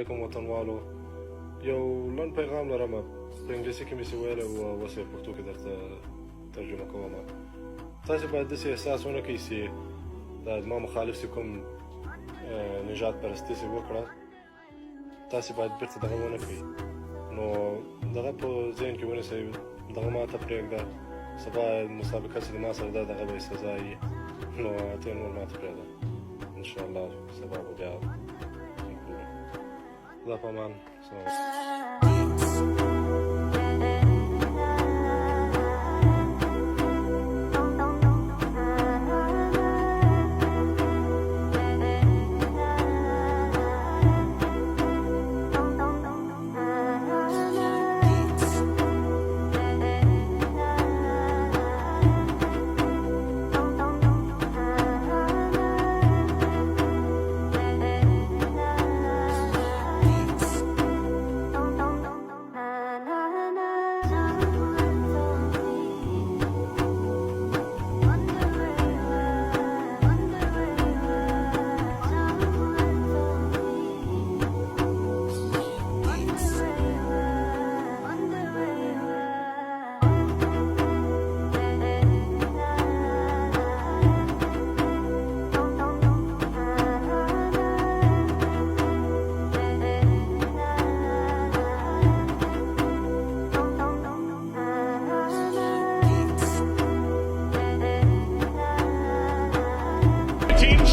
عليكم وطنوالو یو لنډ پیغام لرم په انګلیسي کې مې څه ویلی و اوس یې پښتو کې درته ترجمه کوم. تاسې باید داسې احساس ونه کړئ چې دا زما مخالف چې کوم نژاد پرستي چې وکړه تاسې باید بېرته دغه ونه کړئ، نو دغه په ذهن کې ونیسئ، دغه ما ته پرېږده، سبا مسابقه چې د ما سره ده دغه به یې سزا وي، نو ته یې نور ما ته پرېږده، انشاءالله سبا به بیا خدا په امان. السلام علیکم.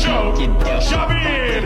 Show Shabir